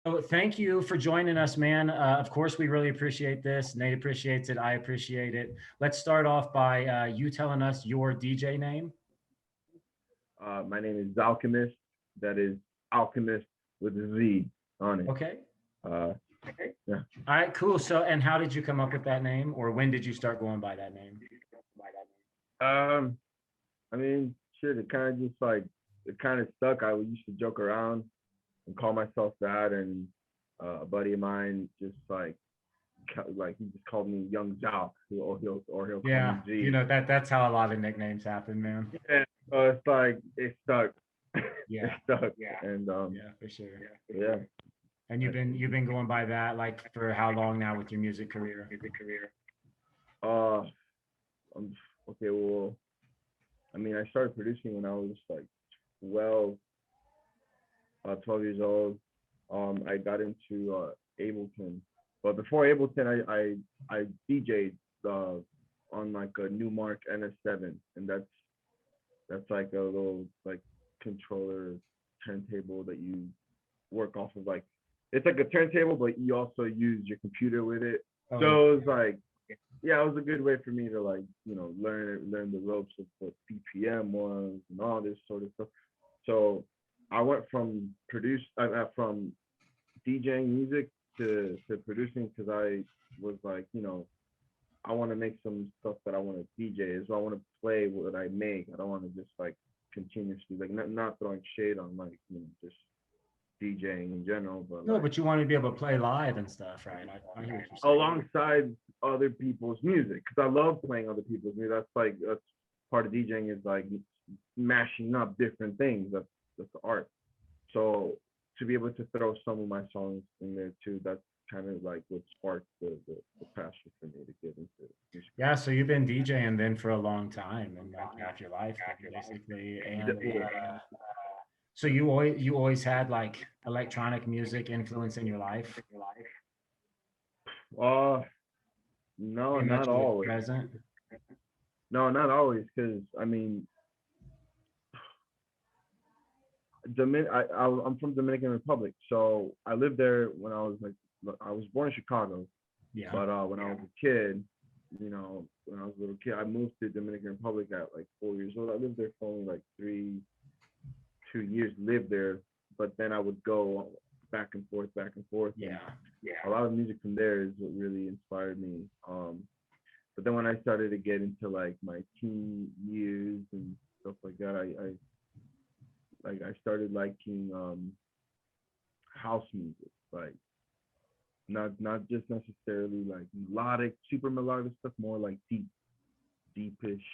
So thank you for joining us, man. Of course, we really appreciate this. Nate appreciates it. I appreciate it. Let's start off by you telling us your DJ name. My name is Zalkemist. That is alchemist with a Z on it. Okay. Uh, yeah. All right, cool. So, and how did you come up with that name, or when did you start going by that name? Um, I mean, shit. It kind of just like it kind of stuck. I used to joke around and call myself that, and a buddy of mine just like he just called me Young Zal, or he'll call me Yeah, you Z. know that's how a lot of nicknames happen, man. Yeah, so it's like it stuck. It Yeah, stuck, and yeah, for sure. yeah. And you've been going by that like for how long now with your music career? Uh, um, okay, well, I mean, I started producing when I was like 12, 12 years old. I got into Ableton, but before Ableton, I DJed on like a Newmark NS7, and that's like a little like controller turntable that you work off of. Like it's like a turntable, but you also use your computer with it. Oh yeah. So it was like, yeah, it was a good way for me to like learn the ropes of what BPM was and all this sort of stuff. So I went from DJing music to producing because I was like, I want to make some stuff that I want to DJ. So I want to play what I make. I don't want to just like continuously like not throwing shade on like just DJing in general, but No, like but you want to be able to play live and stuff, right? I hear what you're saying. alongside other people's music because I love playing other people's music. That's part of DJing is like mashing up different things. That's the art. So to be able to throw some of my songs in there too, that's kind of like what sparked the passion for me to get into music. Yeah, so you've been DJing then for a long time and like half your life, then, basically. And so you always had like electronic music influence in your life, Uh, no, pretty much not always always. present. No, not always, because I mean, I'm from Dominican Republic, so I lived there when I was like, I was born in Chicago, Yeah. but when I was a kid, when I was a little kid, I moved to Dominican Republic at like 4 years old. I lived there for only like 2 years, lived there, but then I would go back and forth, back and forth, and Yeah. a lot of music from there is what really inspired me. But then when I started to get into like my teen years and stuff like that, I started liking house music, like not just necessarily like melodic, super melodic stuff, more like deepish,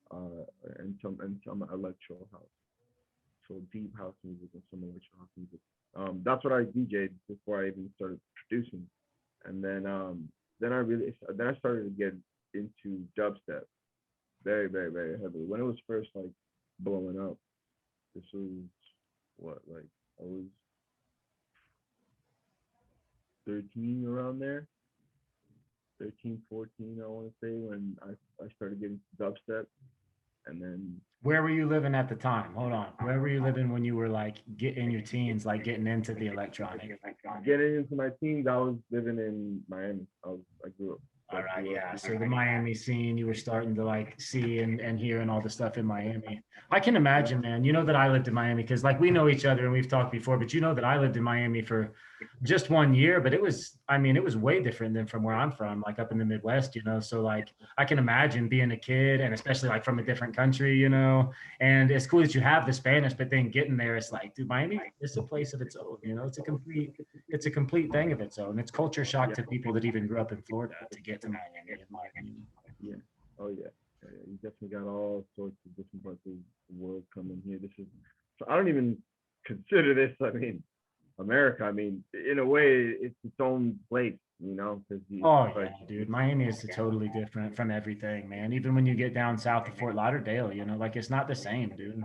uh, and some electro house. So deep house music and some electro house music. That's what I DJ'd before I even started producing, and then I started to get into dubstep very very very heavily when it was first like blowing up. This was what like I was 13 around there, 13, 14, I want to say, when I started getting dubstep. And then Where were you living at the time? Hold on. Where were you living when you were like in your teens, like getting into the electronic? getting into my teens, I was living in Miami. I grew up. All I right, grew up. yeah. So the Miami scene, you were starting to like see and hearing all the stuff in Miami. I can Yeah. imagine, man. You know that I lived in Miami because like we know each other and we've talked before, but you know that I lived in Miami for just 1 year, but it was, I mean, it was way different than from where I'm from, like up in the Midwest, you know. So like I can imagine being a kid and especially like from a different country, you know. And it's cool that you have the Spanish, but then getting there, it's like, dude, Miami is a place of its own, you know. It's a complete thing of its own. It's culture shock Yeah. to people that even grew up in Florida to get to Miami, in my opinion. Yeah. Oh yeah. You definitely got all sorts of different parts of the world coming here. This is so I don't even consider this. I mean, America. I mean, in a way, it's its own place. Because Oh like yeah, dude. Miami is totally different from everything, man. Even when you get down south to Fort Lauderdale, like it's not the same, dude.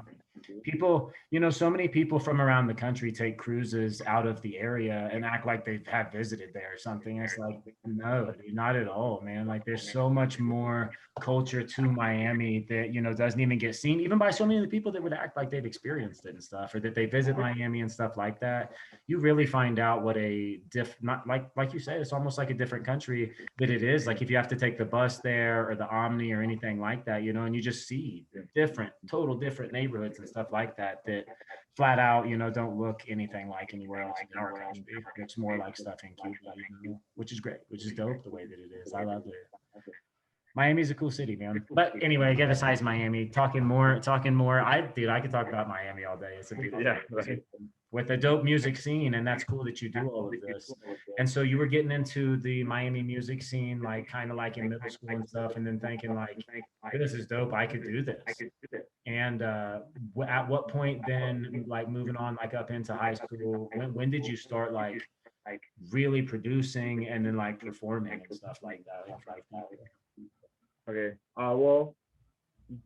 people, you know, so many people from around the country take cruises out of the area and act like they have visited there or something. It's like, no, dude, not at all, man. Like there's so much more culture to Miami that, you know, doesn't even get seen even by so many of the people that would act like they've experienced it and stuff, or that they visit Miami and stuff like that. You really find out what a not like you said, it's almost like a different country that it is. Like if you have to take the bus there or the Omni or anything like that, you know, and you just see different, total different neighborhoods and stuff like that that flat out, you know, don't look anything like anywhere else in our country. Looks more like stuff in Cuba, you know, which is great, which is dope the way that it is. I love it. Miami's a cool city, man. But anyway, get besides Miami, talking more. Dude, I could talk about Miami all day. It's a beautiful right. with a dope music scene, and that's cool that you do all of this. And so you were getting into the Miami music scene, like kind of like in middle school and stuff, and then thinking like, hey, this is dope. I could do this. And at what point then, like moving on, like up into high school, when did you start like really producing and then like performing and stuff like that? Okay. Well,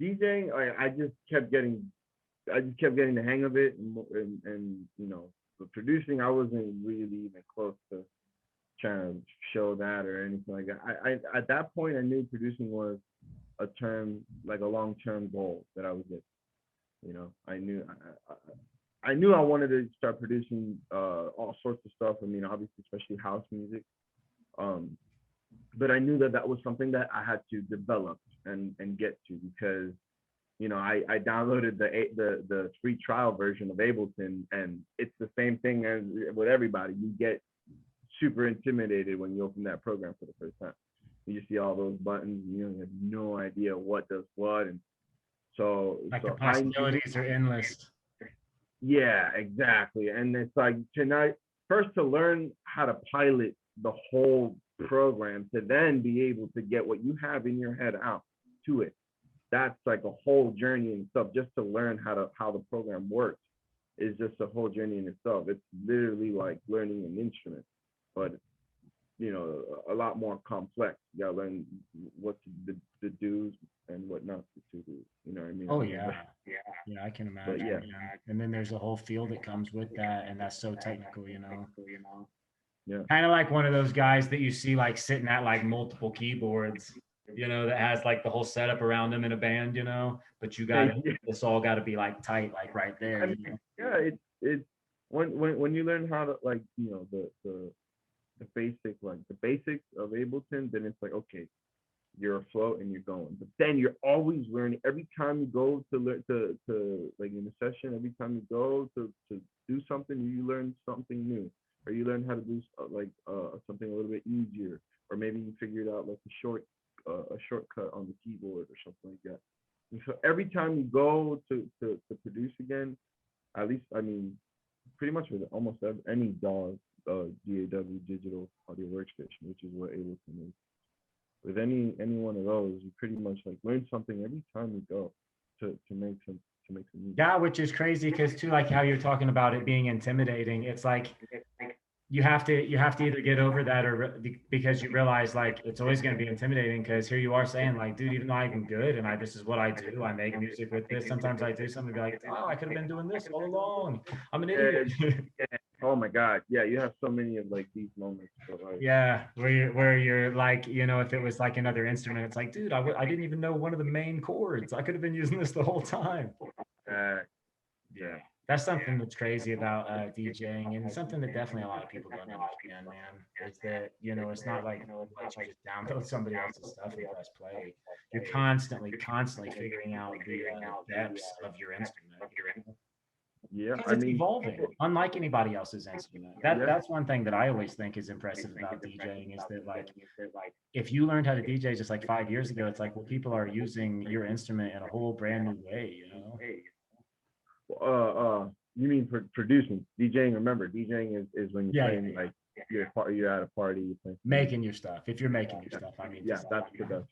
DJing, I just kept getting the hang of it, and you know, the producing, I wasn't really even close to trying to show that or anything like that. I at that point, I knew producing was a term, like a long-term goal that I was in. You know, I knew I wanted to start producing all sorts of stuff. I mean, obviously, especially house music. But I knew that that was something that I had to develop and get to, because you know, I downloaded the free trial version of Ableton, and it's the same thing as with everybody. You get super intimidated when you open that program for the first time. You just see all those buttons, and you have no idea what does what, and so like the possibilities are endless. Yeah, exactly. And it's like tonight, first to learn how to pilot the whole program, to then be able to get what you have in your head out to it. That's like a whole journey in itself. Just to learn how the program works is just a whole journey in itself. It's literally like learning an instrument, but you know, a lot more complex. You gotta learn what to do and what not to do. You know what I mean? Oh yeah, I can imagine. Yeah. And then there's a whole field that comes with that, and that's so technical, you know. Yeah. Kind of like one of those guys that you see like sitting at like multiple keyboards, you know, that has like the whole setup around them in a band, you know. But you got to, it's all got to be like tight, like right there. I mean, you know? yeah, it's when you learn how to, like, you know, the basics of Ableton, then it's like, okay, you're afloat and you're going. But then you're always learning. Every time you go to learn to like in a session, every time you go to do something, you learn something new, or you learn how to do something a little bit easier, or maybe you figured out like a shortcut on the keyboard or something like that. And so every time you go to produce again, at least, I mean, pretty much with almost any DAW, digital audio workstation, which is what Ableton is. With any one of those, you pretty much like learn something every time you go to make some music. Yeah, which is crazy because too, like how you're talking about it being intimidating. It's like you have to either get over that, or because you realize like it's always going to be intimidating, because here you are saying like, dude, even though I'm good and this is what I do, I make music with this, sometimes I do something, be like, oh, I could have been doing this all along, I'm an idiot. Oh my god, yeah, you have so many of like these moments, like, yeah, where you're like, you know, if it was like another instrument, it's like, dude, I didn't even know one of the main chords, I could have been using this the whole time. yeah, That's something that's crazy about DJing, and something that definitely a lot of people don't understand, man, is that, you know, it's not like you just download somebody else's stuff and press play. You're constantly figuring out the depths of your instrument. yeah. Because I it's mean, evolving, unlike anybody else's instrument. That's one thing that I always think is impressive about DJing, is that like if you learned how to DJ just like 5 years ago, it's like, well, people are using your instrument in a whole brand new way, you know. You mean producing? DJing, remember, DJing is when you're playing, like you're at a party, you're playing, making your stuff. If you're making your stuff, I mean, yeah, that's the best.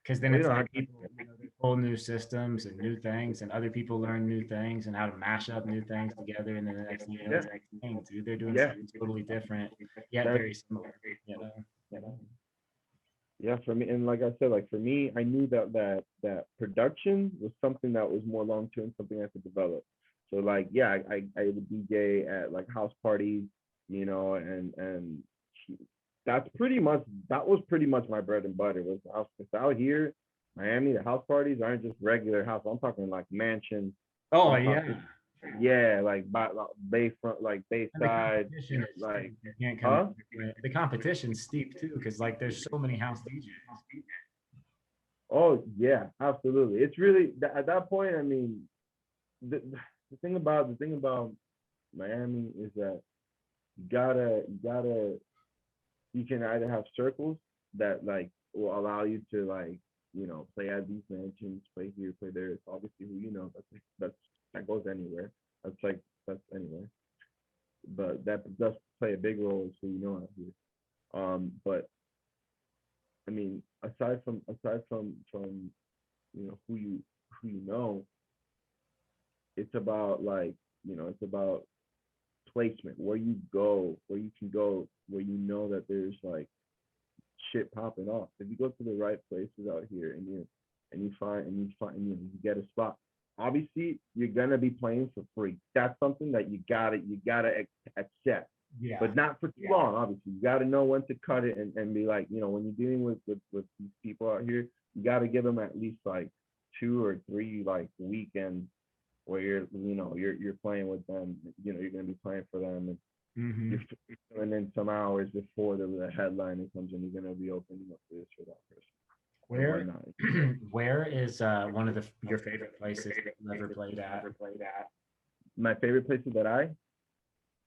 Because then it's like people, you know, whole new systems and new things, and other people learn new things and how to mash up new things together, and then the next thing you know, it's like, dang, dude, they're doing something totally different yet very similar, you know. Yeah, for me, and like I said, like for me, I knew that production was something that was more long term, something I could develop. So like, yeah, I would DJ at like house parties, you know, and that's pretty much that was pretty much my bread and butter was house. Cause out here, Miami, the house parties aren't just regular house. I'm talking like mansion. Oh I'm yeah. talking, yeah, like bayfront, like And the bayside, competition is like, steep. You can't come huh? the competition's steep too, because like there's so many house DJs. Oh yeah, absolutely. It's really at that point. I mean, the, the thing about Miami is that you gotta you can either have circles that like will allow you to like play at these mansions, play here, play there. It's obviously who you know. That goes anywhere. That's like that's anywhere. But that does play a big role as who you know out here. But I mean, aside from who you know, it's about like it's about placement, where you go, where you can go, where you know that there's like shit popping off. If you go to the right places out here and you get a spot, obviously you're gonna be playing for free. That's something that you gotta accept. Yeah. But not for too long, obviously. You gotta know when to cut it and be like, when you're dealing with these people out here, you gotta give them at least like 2 or 3 like weekends where you're playing with them. You're gonna be playing for them, and Hmm. you're filling in some hours before the headliner comes in. You're gonna be opening up this for that person and Where whatnot. where is one of your favorite places that you ever played at? My favorite places that I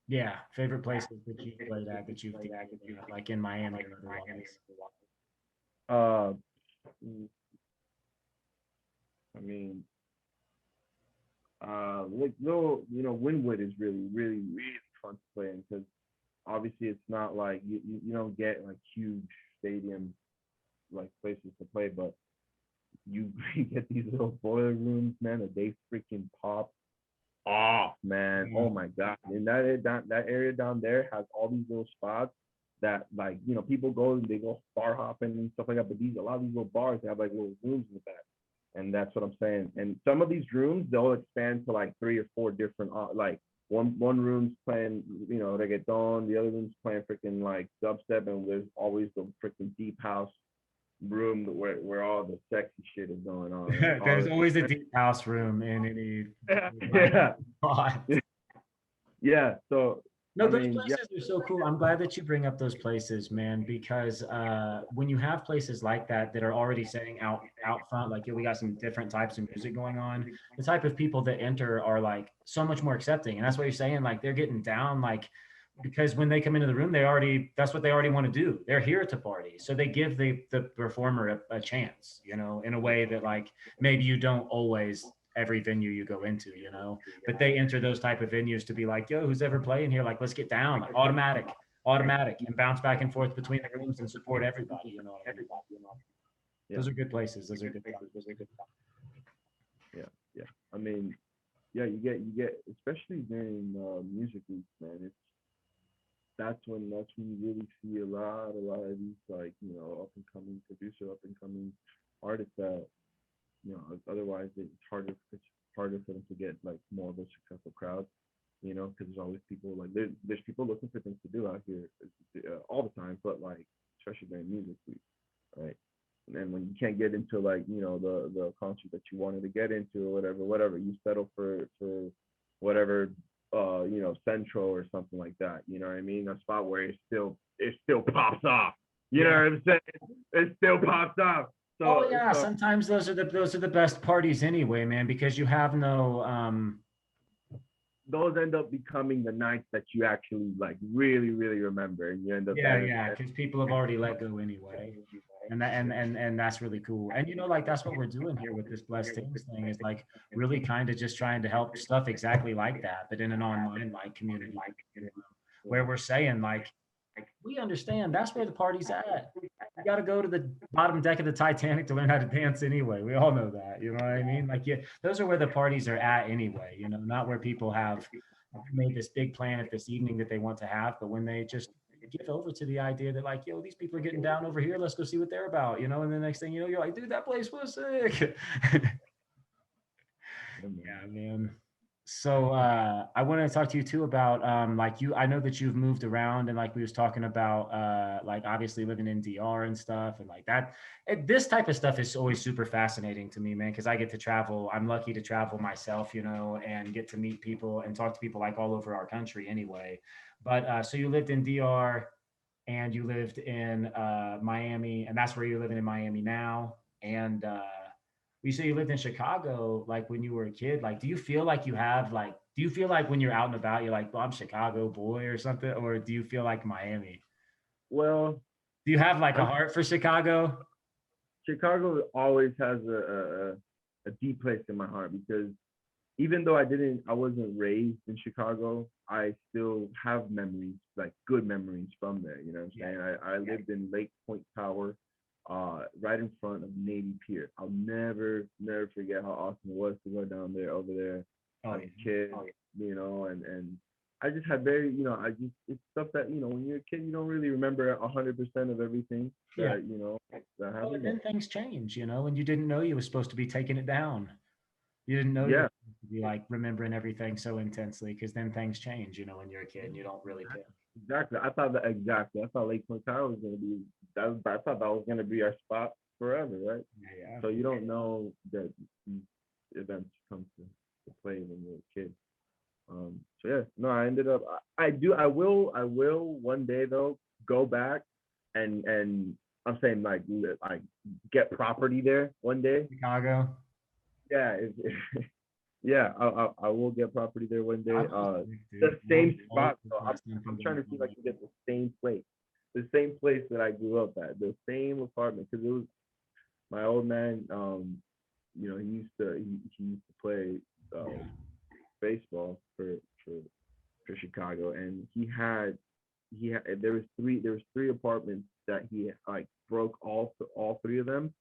Yeah, favorite places that you played at that you've like in Miami or otherwise. uh I mean like little Wynwood is really fun to play in because obviously it's not like you don't get like huge stadium like places to play, but you, you get these little boiler rooms, man, that they freaking pop off, man. Yeah. Oh my god! And that area down there has all these little spots that like people go and they go bar hopping and stuff like that. But these a lot of these little bars they have like little rooms with that, and that's what I'm saying. And some of these rooms they'll expand to like 3 or 4 different like one room's playing reggaeton, the other room's playing freaking like dubstep, and there's always the freaking deep house room where all the sexy shit is going on. Like all There's the always a deep house room in any yeah spot. yeah. So No, I those mean yeah places are so cool. I'm glad that you bring up those places, man, because when you have places like that that are already saying out front, like, yeah, we got some different types of music going on, the type of people that enter are like so much more accepting. And that's what you're saying, like they're getting down, like because when they come into the room, that's what they already want to do. They're here to party. So they give the performer a chance, in a way that like maybe you don't always every venue you go into, but they enter those type of venues to be like, yo, who's ever playing here? Like, let's get down, like automatic, and bounce back and forth between the rooms and support everybody. You know what I mean? yeah Those are good places. Those are good places. yeah yeah. I mean yeah, you get especially during music weeks, man. That's when you really see a lot of these like up and coming producer, up and coming artists that otherwise it's harder for them to get like more of a successful crowd, because there's always people like there's people looking for things to do out here all the time, but like especially during music week, right? And then when you can't get into like the concert that you wanted to get into or whatever, you settle for whatever Central or something like that. You know what I mean? A spot where it still pops off. You know Yeah. what I'm saying? It still pops off. Oh So yeah. so Sometimes those are the best parties anyway, man, because you have no those end up becoming the nights that you actually like really remember, and you end up yeah, because people have already let go anyway. And that's really cool. And like that's what we're doing here with this Blesstingz thing is like really kind of just trying to help stuff exactly like that, but in an online like community, where we're saying like we understand that's where the party's at. You got to go to the bottom deck of the Titanic to learn how to dance anyway. We all know that. You know what I mean? Like, yeah, those are where the parties are at anyway. Not where people have made this big plan at this evening that they want to have, but when they just give over to the idea that like, yo, these people are getting down over here. Let's go see what they're about, you know? And the next thing you know, you're like, dude, that place was sick. Yeah, man. So I want to talk to you too about like I know that you've moved around and like we was talking about like obviously living in DR and stuff and like that. This type of stuff is always super fascinating to me, man, because I get to travel. I'm lucky to travel myself, you know, and get to meet people and talk to people like all over our country anyway. But so you lived in DR and you lived in Miami, and that's where you're living in Miami now. And you say you lived in Chicago, like when you were a kid. Like, do you feel like you have like, do you feel like when you're out and about, you're like, well, I'm Chicago boy or something, or do you feel like Miami? Well, Do you have like a I'm, heart for Chicago? Chicago always has a deep place in my heart because even though I wasn't raised in Chicago, I still have memories, like good memories from there. You know what I'm saying? I lived in Lake Point Tower, right in front of Navy Pier. I'll never forget how awesome it was to go down there, over there as a kid, you know, and I just had very, you know, it's stuff that, you know, when you're a kid, you don't really remember 100% of everything that, you know, that Well, and happened. then things change, you know, and you didn't know you were supposed to be taking it down. You didn't know you were Yeah, supposed to be like remembering everything so intensely because then things change, you know, when you're a kid and you don't really care. exactly. I thought Lake Point Tower was gonna be I thought that was gonna be our spot forever, right? Yeah, So you don't know that these events come to play when you're a kid. So yeah, no, I ended up. I will one day though go back and I'm saying like get property there one day. Chicago. Yeah, yeah, I will get property there one day. Dude. The same Always spot. the So first time I'm thinking trying to see if I can get the same place that I grew up at, the same apartment, because it was my old man. You know, he used to play baseball for Chicago, and he had there was three apartments that he like broke all three of them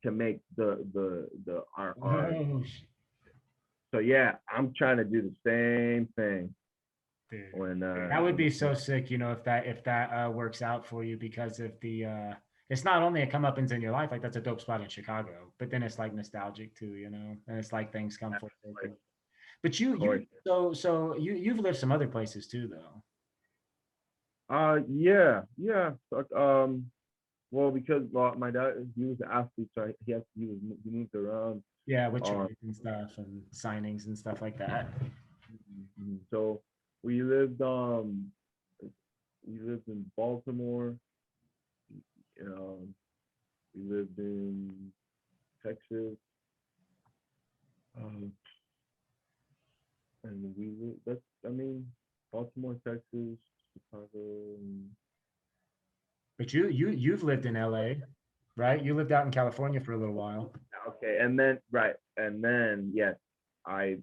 to make the our Oh, so yeah, I'm trying to do the same thing dude. when That would be so sick, you know, if that works out for you because of the it's not only a comeuppance in your life, like that's a dope spot in Chicago, but then it's like nostalgic too, you know, and it's like things come full circle. But of course. you've lived some other places too, though. Yeah. So, well, because my dad, he was an athlete, so he moved around. Yeah, with Um, trades and stuff and signings and stuff like that. so we lived in Baltimore. Um, we lived in Texas. Um, and we lived, that's I mean Baltimore, Texas, Chicago. But you've lived in LA, right? You lived out in California for a little while. Okay, and then yes, I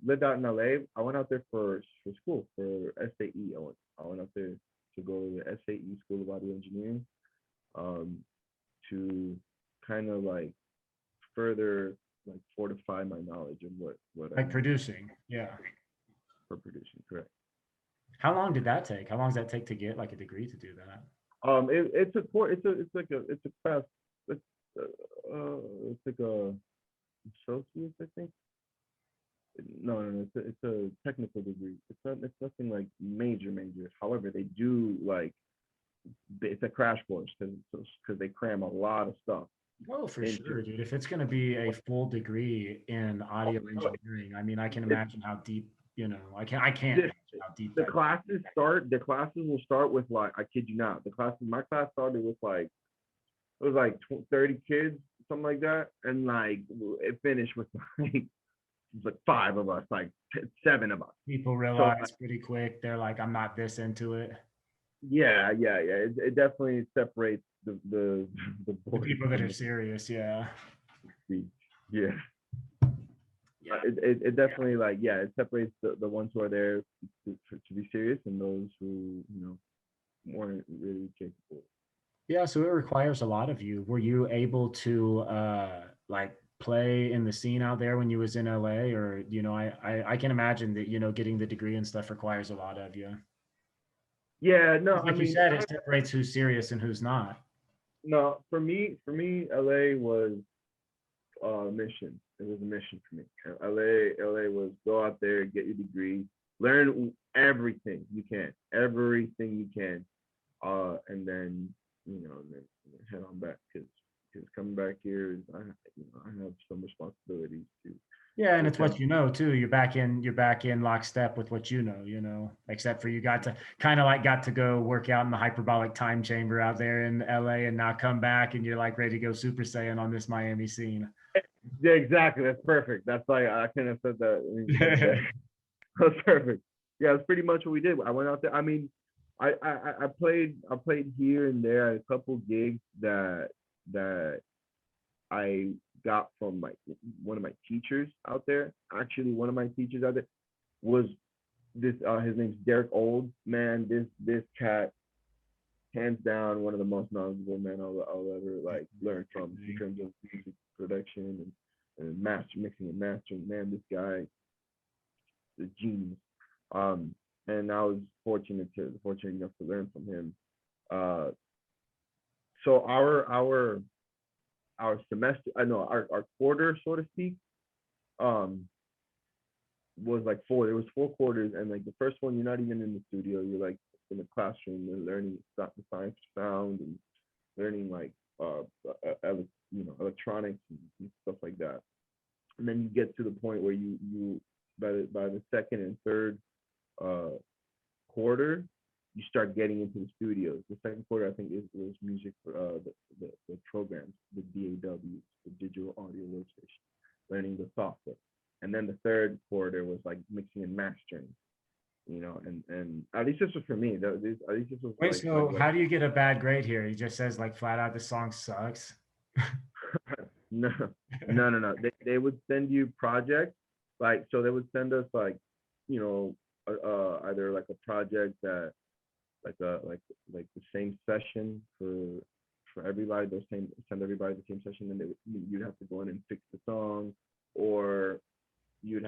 lived out in LA. I went out there for school for SAE. I went out there to go to the SAE School of Audio Engineering, um, to kind of like further like fortify my knowledge of what I Like need producing. Yeah. for producing. Correct. How long did that take? How long does that take to get like a degree to do that? It's a course. It's a class. It's it's like a associate, I think. No. It's a technical degree. It's nothing like major. However, they do like it's a crash course because they cram a lot of stuff Oh, for into sure, it. dude. If it's going to be a full degree in audio engineering, I mean, I can It's, imagine how deep, you know, I can't the, imagine how deep the that. classes will start with like I kid you not. My class started with like it was like 30 kids, something like that, and like it finished with like like five of us, like seven of us. People So realize pretty quick, they're like, I'm not this into it. yeah. It definitely separates the The boys people that from are serious, yeah. the yeah. Yeah. It definitely like yeah, it separates the ones who are there to be serious and those who weren't really capable. Yeah, so it requires a lot of you. Were you able to like play in the scene out there when you was in LA? Or, you know, I can imagine that, you know, getting the degree and stuff requires a lot of you. Yeah, no, 'Cause I like you mean, said, it separates who's serious and who's not. no, for me, LA was mission. It was a mission for me. LA was go out there, get your degree, learn everything you can, and then then head on back because coming back here is I have some responsibilities Yeah, and to it's what attend. you know too. You're back in lockstep with what you know, except for you got to kind of like got to go work out in the hyperbolic time chamber out there in LA and now come back and you're like ready to go Super Saiyan on this Miami scene. Yeah, exactly. That's perfect. That's like I couldn't have said that any better. That's perfect. Yeah, that's pretty much what we did. I went out there. I mean, I played here and there at a couple gigs that I got from one of my teachers out there. Actually, one of my teachers out there was this. His name's Derek Old. Man, this cat, hands down, one of the most knowledgeable men I'll ever like learn from in terms of music production and master mixing and mastering. Man, this guy is a genius. Um, and I was fortunate enough to learn from him. Uh, so our semester, I know our quarter, so to speak, um, was like four. There was four quarters, and like the first one, you're not even in the studio. You're like in the classroom and learning the science of sound and learning like electronics and stuff like that. And then you get to the point where you by the second and third uh, quarter, you start getting into the studios. The second quarter, I think, was music for the programs, the DAWs, the digital audio workstation, learning the software. And then the third quarter was like mixing and mastering, and at least this was for me. At least this was Wait, so how do you get a bad grade here? He just says like flat out, this song sucks. no, no. They would send you projects, like so they would send us like, you know, either like a project that like the same session for everybody, send everybody the same session, and you'd have to go in and fix the song, or we'd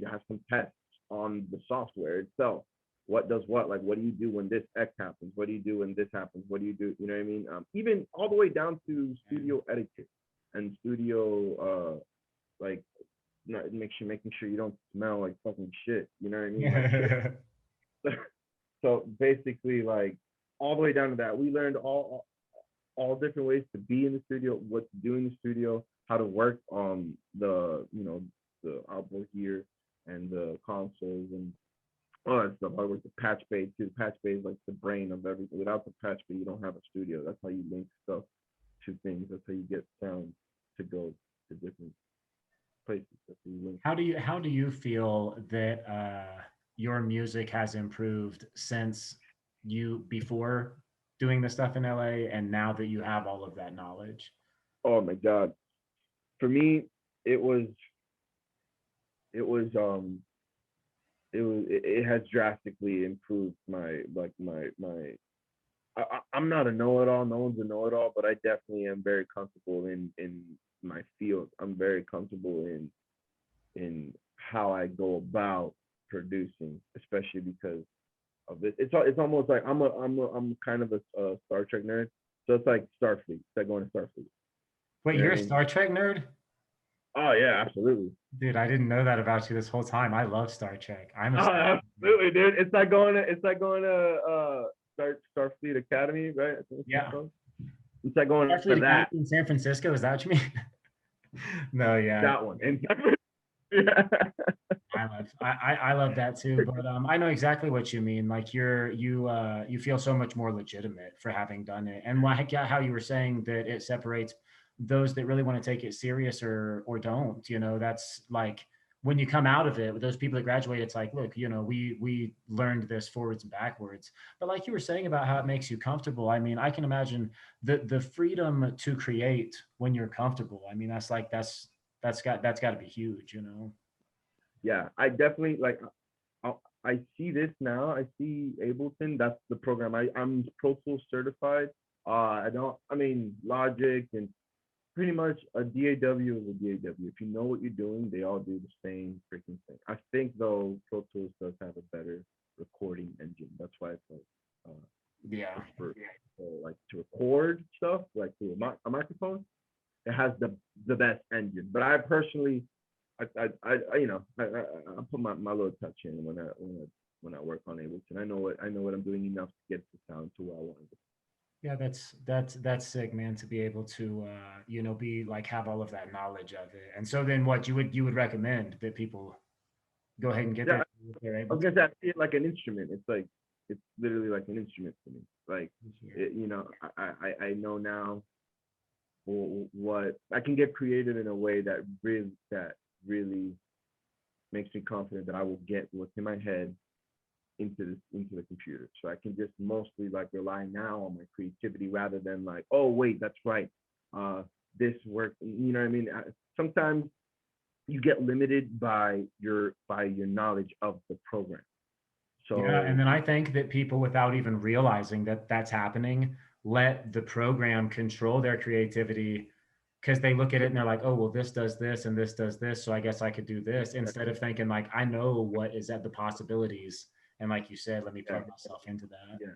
have some tests on the software itself. What does what? Like, what do you do when this X happens? What do you do when this happens? What do you do? You know what I mean? Even all the way down to studio etiquette and studio like making sure you don't smell like fucking shit. You know what I mean? Like, so basically, like all the way down to that, we learned all different ways to be in the studio, what to do in the studio, how to work on the outboard gear and the consoles and all that stuff. I work the patch bay too. The patch bay is like the brain of everything. Without the patch bay, you don't have a studio. That's how you link stuff to things. That's how you get sound to go to different places. That's how you link. How do you feel that your music has improved since you before doing the stuff in LA and now that you have all of that knowledge? Oh my god. For me, it was it was it has drastically improved my I'm not a know-it-all. No one's a know-it-all, but I definitely am very comfortable in my field. I'm very comfortable in how I go about producing, especially because of this. It's almost like I'm kind of a Star Trek nerd, so it's like Starfleet. It's like going to Starfleet. Wait, You know you're what a I mean? Star Trek nerd? Oh yeah, absolutely. Dude, I didn't know that about you this whole time. I love Star Trek. I'm a Oh, Star Trek nerd. absolutely, dude. It's like going to Starfleet Academy, right? I think it's Yeah. called. It's like going to Starfleet Academy that in San Francisco, is that what you mean? No, yeah. that one. And yeah. I love that too, but I know exactly what you mean. Like you feel so much more legitimate for having done it, and like how you were saying that it separates those that really want to take it serious or don't. That's like when you come out of it with those people that graduate, it's like, look, we learned this forwards and backwards. But like you were saying about how it makes you comfortable, I mean, I can imagine the freedom to create when you're comfortable. I mean, that's got to be huge. Yeah, I definitely like. I see this now. I see Ableton. That's the program. I'm Pro Tools certified. I don't. I mean, Logic and pretty much a DAW is a DAW. If you know what you're doing, they all do the same freaking thing. I think though Pro Tools does have a better recording engine. That's why it's like Yeah. For like to record stuff, like through a microphone, it has the best engine. But I personally, I put my little touch in when I work on Ableton. I know what I'm doing enough to get the sound to where I want it. Yeah, that's sick, man, to be able to be like have all of that knowledge of it. And so then what you would recommend that people go ahead and get Yeah, there if they're I able was to? gonna say I see it like an instrument. It's literally like an instrument to me. Like I know now what I can get creative in a way that really makes me confident that I will get what's in my head into the computer. So I can just mostly like rely now on my creativity rather than like, oh wait, that's right. This work, you know what I mean? Sometimes you get limited by your knowledge of the program. Yeah, and So then I think that people, without even realizing that that's happening, let the program control their creativity because they look at it and they're like, oh, well, this does this and this does this, so I guess I could do this, instead of thinking like, I know what is at the possibilities, and like you said, let me yeah, plug myself into that. yeah.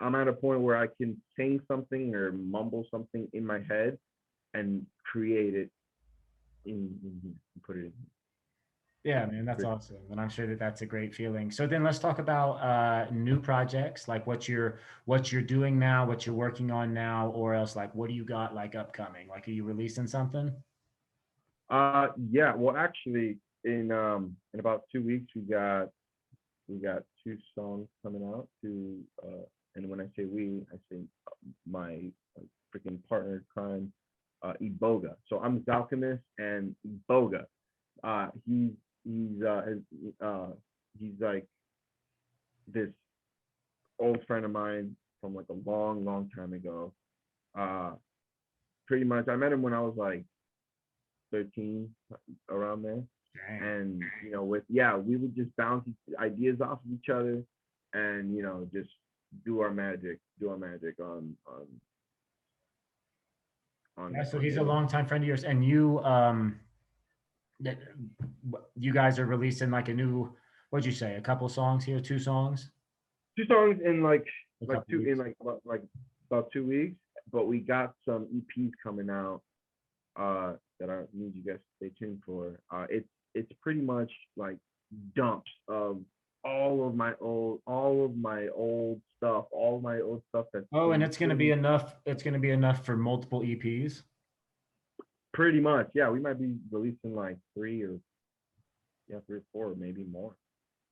I'm at a point where I can sing something or mumble something in my head and create it in put it in. Yeah, man, that's awesome, and I'm sure that that's a great feeling. So then let's talk about new projects, like what you're doing now, what you're working on now, or else like what do you got like upcoming? Like, are you releasing something? Yeah. Well, actually, in about 2 weeks, we got two songs coming out. And when I say we, I say my freaking partner in crime, Iboga. So I'm Zalkemist and Iboga. He's he's uh, uh, he's like this old friend of mine from like a long, long time ago. Uh, Pretty much, I met him when I was like 13, around there. Dang. And we would just bounce ideas off of each other, and just do our magic Yeah, so on he's a Ableton. longtime friend of yours, and that- you guys are releasing like a new, what'd you say, a couple songs here, two songs, Two songs in a like couple two in weeks. about 2 weeks, but we got some EPs coming out that I need you guys to stay tuned for. It's pretty much like dumps of all of my old stuff that's Oh, and been it's gonna be sitting. enough. It's gonna be enough for multiple EPs. Pretty much, yeah. We might be releasing like three or four, maybe more.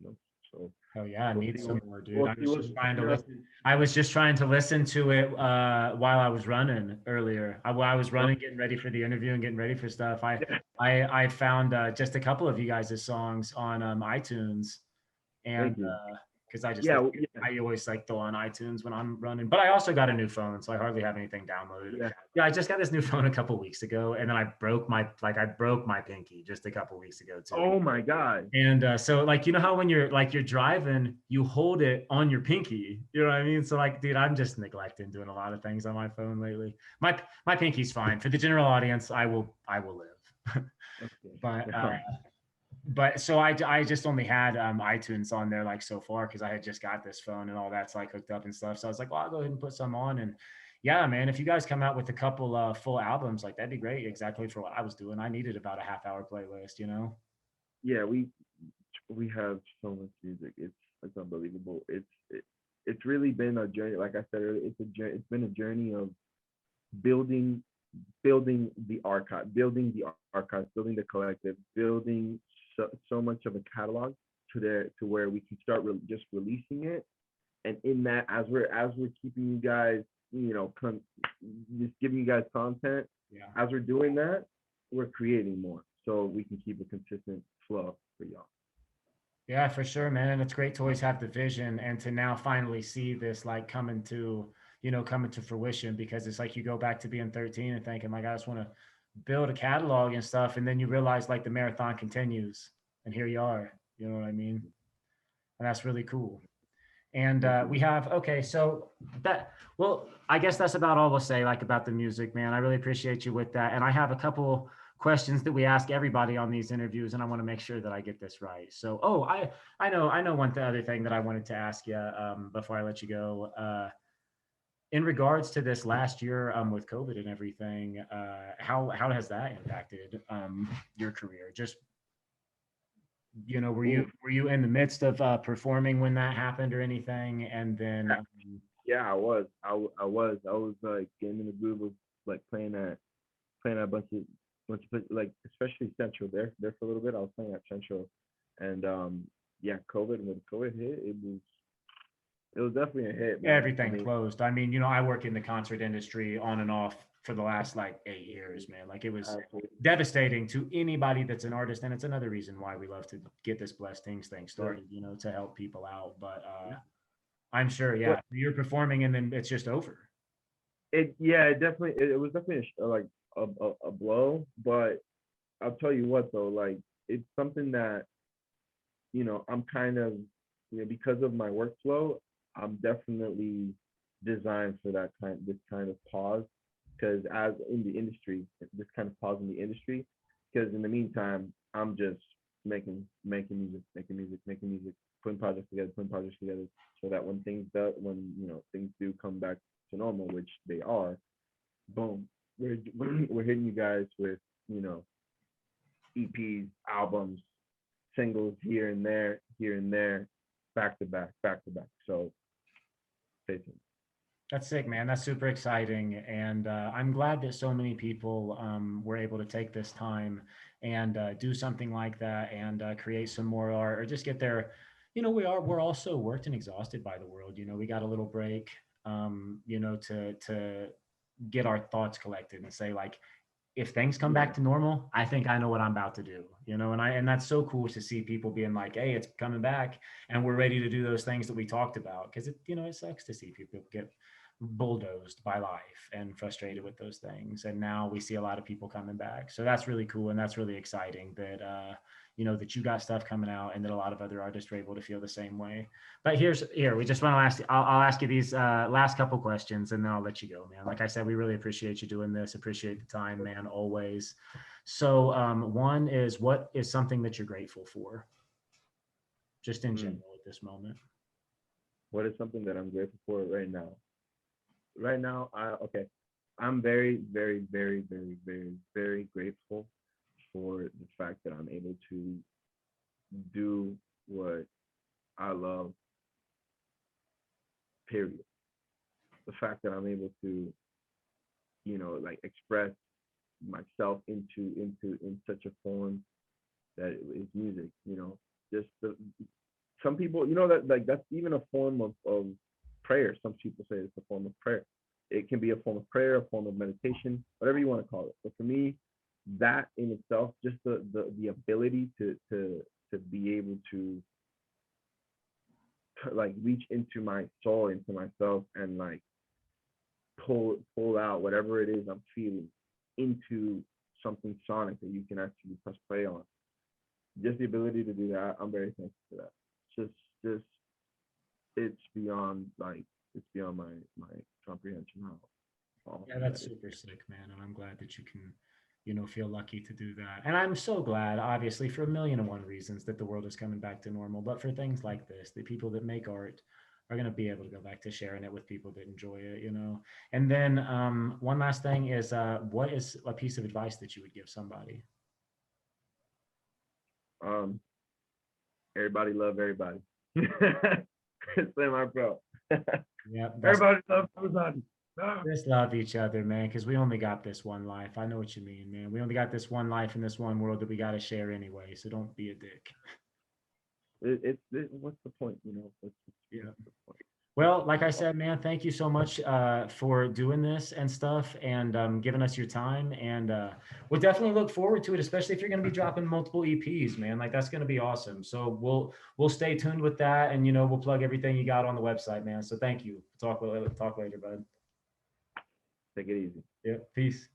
You know? So Oh yeah, I we'll need see. some more, dude. We'll I see was what's just trying to coming up. listen. I was just trying to listen to it while I was running earlier. While I was running, getting ready for the interview and getting ready for stuff. I Yeah, I found just a couple of you guys' songs on iTunes, and thank you. because I just Yeah, listen, I always like throw on iTunes when I'm running. But I also got a new phone, so I hardly have anything downloaded. yeah. Yeah, I just got this new phone a couple weeks ago, and then I broke my pinky just a couple weeks ago too. Oh my God. And so like how when you're driving, you hold it on your pinky. You know what I mean? So like, dude, I'm just neglecting doing a lot of things on my phone lately. My pinky's fine. For the general audience, I will live. Okay. but Yeah. but so I just only had iTunes on there like so far because I had just got this phone and all that's like hooked up and stuff. So I was like, well, I'll go ahead and put some on. And yeah, man, if you guys come out with a couple full albums, like that'd be great. Exactly for what I was doing. I needed about a half-hour playlist, you know? Yeah, we have so much music. It's unbelievable. It's really been a journey. Like I said earlier, it's a journey. It's been a journey of building building the archive, building the collective, building so much of a catalog to where we can start just releasing it. And in that, as we're keeping you guys, just giving you guys content. Yeah. As we're doing that, we're creating more, so we can keep a consistent flow for y'all. Yeah, for sure, man. And it's great to always have the vision and to now finally see this like coming to fruition, because it's like you go back to being 13 and thinking like I just want to build a catalog and stuff. And then you realize like the marathon continues and here you are, you know what I mean? And that's really cool. And we have, okay, so well, I guess that's about all we'll say like about the music, man. I really appreciate you with that. And I have a couple questions that we ask everybody on these interviews, and I want to make sure that I get this right. So, I know one other thing that I wanted to ask you before I let you go. In regards to this last year with COVID and everything, how has that impacted your career? Just were you in the midst of performing when that happened or anything? And then Yeah, I was. I was like getting in the groove of like playing at a bunch of like especially Central there for a little bit. I was playing at Central, and yeah, when COVID hit, it was definitely a hit, man. everything closed. I mean, I work in the concert industry on and off for the last like 8 years, man. Like it was Absolutely. devastating to anybody that's an artist, and it's another reason why we love to get this Blesstingz thing started, to help people out. But I'm sure, yeah, you're performing and then it's just over. It was definitely like a blow, but I'll tell you what though, like it's something that I'm kind of because of my workflow, I'm definitely designed for this kind of pause, because as in the industry, this kind of pause in the industry, because in the meantime I'm just making music, putting projects together, so that things do come back to normal, which they are, boom, we're hitting you guys with EPs, albums, singles here and there, back to back, back to back. So stay tuned. That's sick, man. That's super exciting. And I'm glad that so many people were able to take this time and do something like that and create some more art or just get their, we're also worked and exhausted by the world. We got a little break, to get our thoughts collected and say like, if things come back to normal, I think I know what I'm about to do, and that's so cool to see people being like, hey, it's coming back and we're ready to do those things that we talked about. Cause it sucks to see people get bulldozed by life and frustrated with those things. And now we see a lot of people coming back. So that's really cool. And that's really exciting that, that you got stuff coming out and that a lot of other artists are able to feel the same way. But we just want to I'll ask you these last couple questions and then I'll let you go, man. Like I said, we really appreciate you doing this. Appreciate the time, man, always. So one is, what is something that you're grateful for? Just in general at this moment. What is something that I'm grateful for right now? Right now, I'm very, very, very, very, very, very grateful for the fact that I'm able to do what I love, period. The fact that I'm able to, like express myself in such a form that is music, just some people, that like that's even a form of prayer. Some people say it's a form of prayer. It can be a form of prayer, a form of meditation, whatever you want to call it. But for me, that in itself, just the ability to be able to like reach into my soul, into myself, and like pull out whatever it is I'm feeling into something sonic that you can actually press play on. Just the ability to do that, I'm very thankful for that. Just it's beyond my comprehension how. Yeah, that's super sick, man. And I'm glad that you can, feel lucky to do that. And I'm so glad, obviously, for a million and one reasons that the world is coming back to normal. But for things like this, the people that make art are going to be able to go back to sharing it with people that enjoy it, And then one last thing is, what is a piece of advice that you would give somebody? Everybody love everybody. Say my bro. Yeah, everybody love everybody. Just love each other, man, because we only got this one life. I know what you mean, man. We only got this one life in this one world that we got to share anyway. So don't be a dick. What's the point, Yeah. Well, like I said, man, thank you so much for doing this and stuff and giving us your time. And we'll definitely look forward to it, especially if you're going to be dropping multiple EPs, man. Like that's going to be awesome. So we'll stay tuned with that, and we'll plug everything you got on the website, man. So thank you. Talk later, bud. Take it easy. Yeah. Peace.